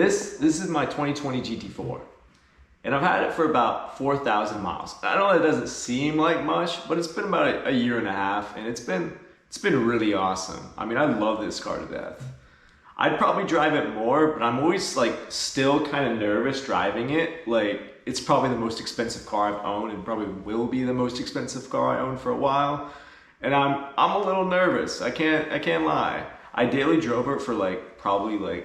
This is my 2020 GT4. And I've had it for about 4,000 miles. I know that doesn't seem like much, but it's been about a year and a half, and it's been really awesome. I mean, I love this car to death. I'd probably drive it more, but I'm always like still kind of nervous driving it. Like, it's probably the most expensive car I've owned, and probably will be the most expensive car I own for a while. And I'm a little nervous. I can't lie. I daily drove it for probably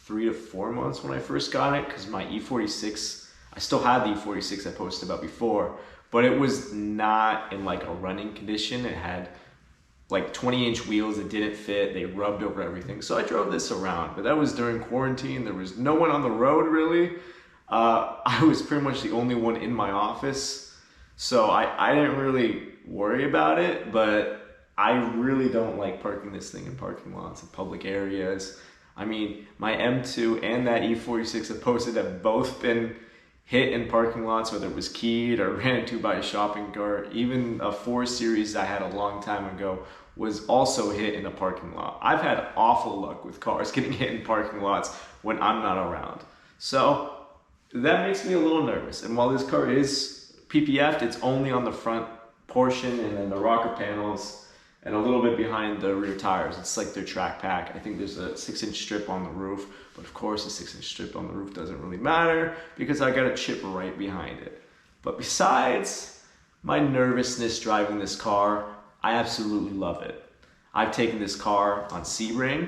3 to 4 months when I first got it, because my E46, I still had the E46 I posted about before, but it was not in like a running condition. It had like 20-inch wheels that didn't fit. They rubbed over everything. So I drove this around, but that was during quarantine. There was no one on the road really. I was pretty much the only one in my office. So I didn't really worry about it, but I really don't like parking this thing in parking lots and public areas. I mean, my M2 and that E46 I posted have both been hit in parking lots, whether it was keyed or ran into by a shopping cart. Even a 4 Series I had a long time ago was also hit in a parking lot. I've had awful luck with cars getting hit in parking lots when I'm not around. So that makes me a little nervous. And while this car is PPF'd, it's only on the front portion and then the rocker panels and a little bit behind the rear tires. It's like their track pack. I think there's a 6-inch strip on the roof, but of course a 6-inch strip on the roof doesn't really matter because I got a chip right behind it. But besides my nervousness driving this car, I absolutely love it. I've taken this car on Sebring.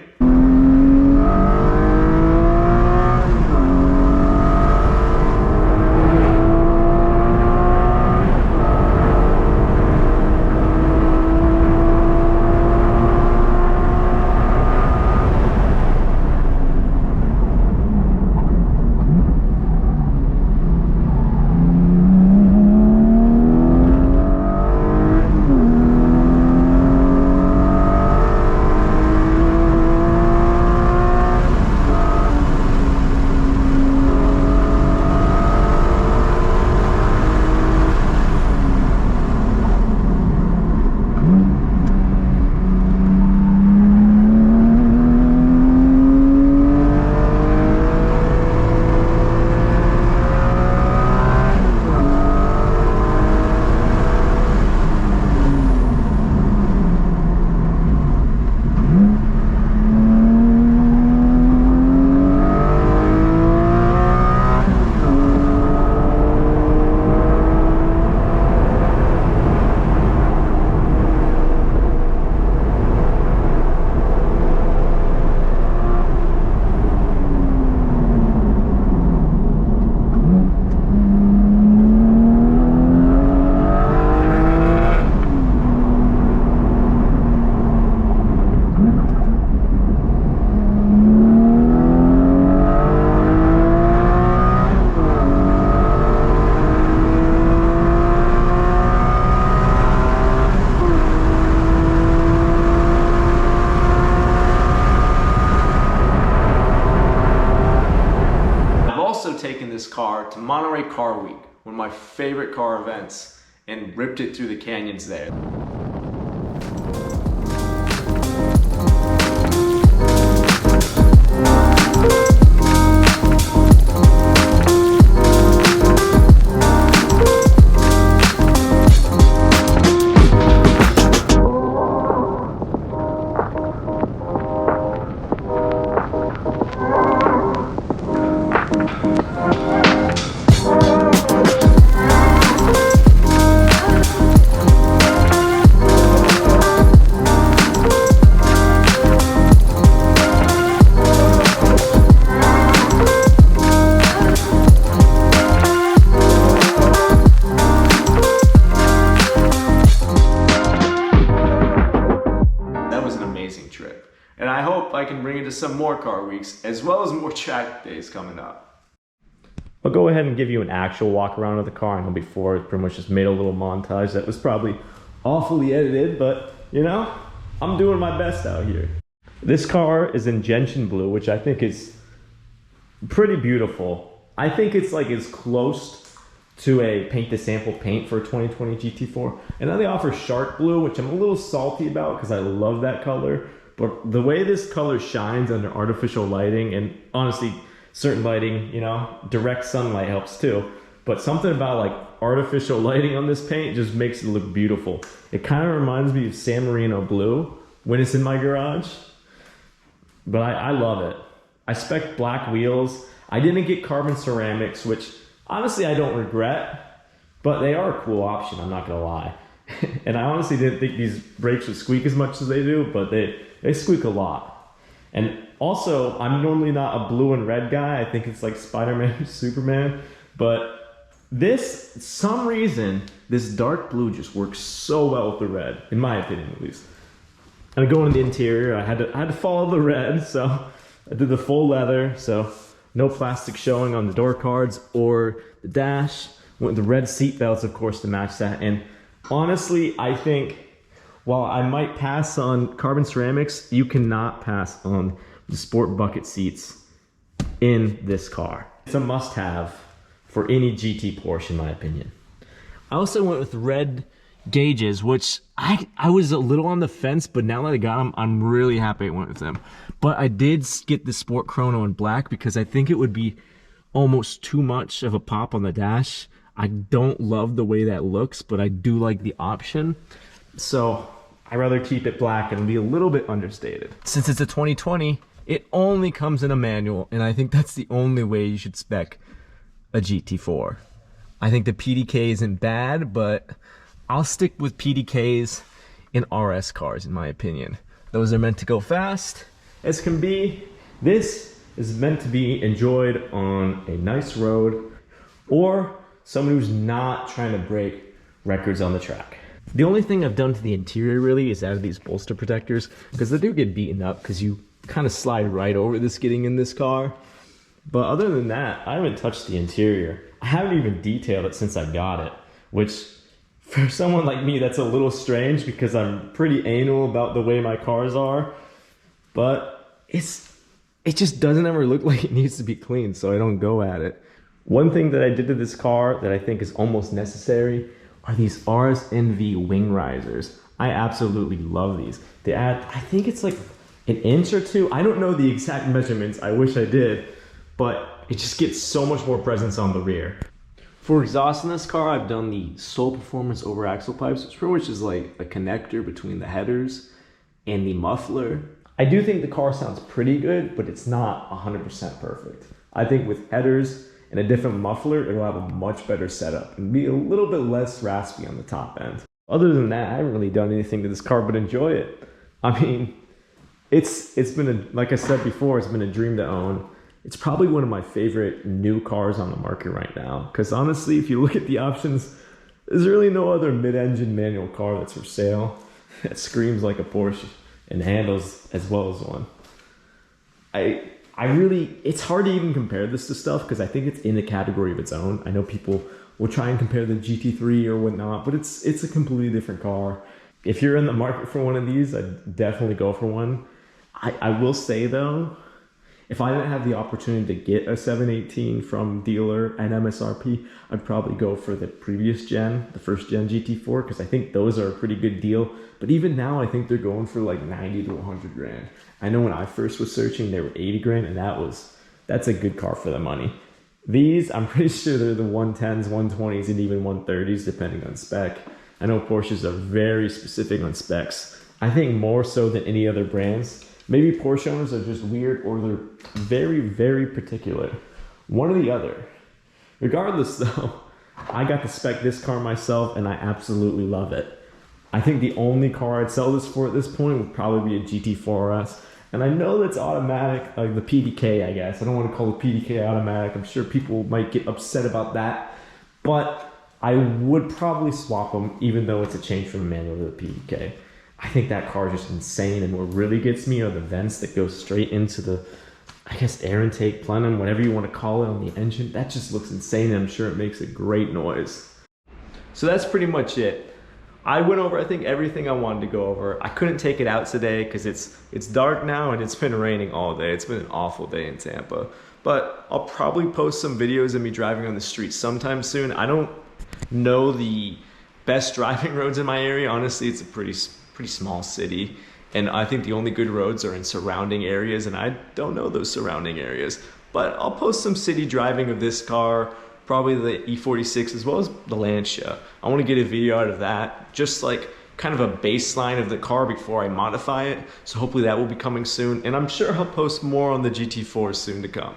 Taken this car to Monterey Car Week, one of my favorite car events, and ripped it through the canyons there. Trip. And I hope I can bring it to some more car weeks as well as more track days coming up. I'll go ahead and give you an actual walk around of the car. I know before it pretty much just made a little montage that was probably awfully edited, but you know, I'm doing my best out here. This car is in gentian blue, which I think is pretty beautiful. I think it's like as close to a paint to sample paint for a 2020 GT4. And then they offer shark blue, which I'm a little salty about because I love that color. But the way this color shines under artificial lighting, and honestly, certain lighting, you know, direct sunlight helps too. But something about like artificial lighting on this paint just makes it look beautiful. It kind of reminds me of San Marino blue when it's in my garage. But I love it. I spec black wheels. I didn't get carbon ceramics, which honestly I don't regret, but they are a cool option, I'm not gonna lie. And I honestly didn't think these brakes would squeak as much as they do, but they squeak a lot. And also, I'm normally not a blue and red guy. I think it's like Spider-Man, Superman. But this, some reason, this dark blue just works so well with the red, in my opinion at least. And going to the interior, I had to follow the red, so I did the full leather, so no plastic showing on the door cards or the dash. Went with the red seat belts, of course, to match that. And honestly, I think while I might pass on carbon ceramics, you cannot pass on the sport bucket seats in this car. It's a must-have for any GT Porsche, in my opinion. I also went with red gauges, which I was a little on the fence, but now that I got them, I'm really happy I went with them. But I did get the Sport Chrono in black because I think it would be almost too much of a pop on the dash. I don't love the way that looks, but I do like the option. So I'd rather keep it black and be a little bit understated. Since it's a 2020, it only comes in a manual, and I think that's the only way you should spec a GT4. I think the PDK isn't bad, but I'll stick with PDKs in RS cars, in my opinion. Those are meant to go fast as can be. This is meant to be enjoyed on a nice road or someone who's not trying to break records on the track. The only thing I've done to the interior really is add these bolster protectors, because they do get beaten up because you kind of slide right over this getting in this car. But other than that, I haven't touched the interior. I haven't even detailed it since I got it, which for someone like me, that's a little strange because I'm pretty anal about the way my cars are. But it just doesn't ever look like it needs to be clean, so I don't go at it. One thing that I did to this car that I think is almost necessary are these RSNV wing risers. I absolutely love these. They add, I think it's like an inch or two. I don't know the exact measurements. I wish I did, but it just gets so much more presence on the rear. For exhaust in this car, I've done the Soul Performance over axle pipes, which pretty much is like a connector between the headers and the muffler. I do think the car sounds pretty good, but it's not 100% perfect. I think with headers and a different muffler, it'll have a much better setup and be a little bit less raspy on the top end. Other than that, I haven't really done anything to this car but enjoy it. I mean, it's been like I said before, it's been a dream to own. It's probably one of my favorite new cars on the market right now. Because honestly, if you look at the options, there's really no other mid-engine manual car that's for sale that screams like a Porsche and handles as well as one. I really, it's hard to even compare this to stuff because I think it's in a category of its own. I know people will try and compare the GT3 or whatnot, but it's a completely different car. If you're in the market for one of these, I'd definitely go for one. I will say though, if I didn't have the opportunity to get a 718 from dealer and MSRP, I'd probably go for the previous gen, the first gen GT4, because I think those are a pretty good deal. But even now, I think they're going for like 90 to 100 grand. I know when I first was searching, they were 80 grand, and that's a good car for the money. These, I'm pretty sure they're the 110s, 120s, and even 130s, depending on spec. I know Porsches are very specific on specs. I think more so than any other brands. Maybe Porsche owners are just weird, or they're very, very particular. One or the other. Regardless though, I got to spec this car myself and I absolutely love it. I think the only car I'd sell this for at this point would probably be a GT4 RS. And I know that's automatic, like the PDK, I guess. I don't want to call the PDK automatic. I'm sure people might get upset about that. But I would probably swap them, even though it's a change from a manual to the PDK. I think that car is just insane, and what really gets me are the vents that go straight into the, I guess, air intake, plenum, whatever you want to call it, on the engine. That just looks insane, and I'm sure it makes a great noise. So that's pretty much it. I went over, I think, everything I wanted to go over. I couldn't take it out today because it's dark now and it's been raining all day. It's been an awful day in Tampa. But I'll probably post some videos of me driving on the streets sometime soon. I don't know the best driving roads in my area. Honestly, it's a pretty small city, and I think the only good roads are in surrounding areas, and I don't know those surrounding areas. but I'll post some city driving of this car, probably the E46 as well as the Lancia. I want to get a video out of that, just like kind of a baseline of the car before I modify it. So hopefully that will be coming soon. And I'm sure I'll post more on the GT4 soon to come.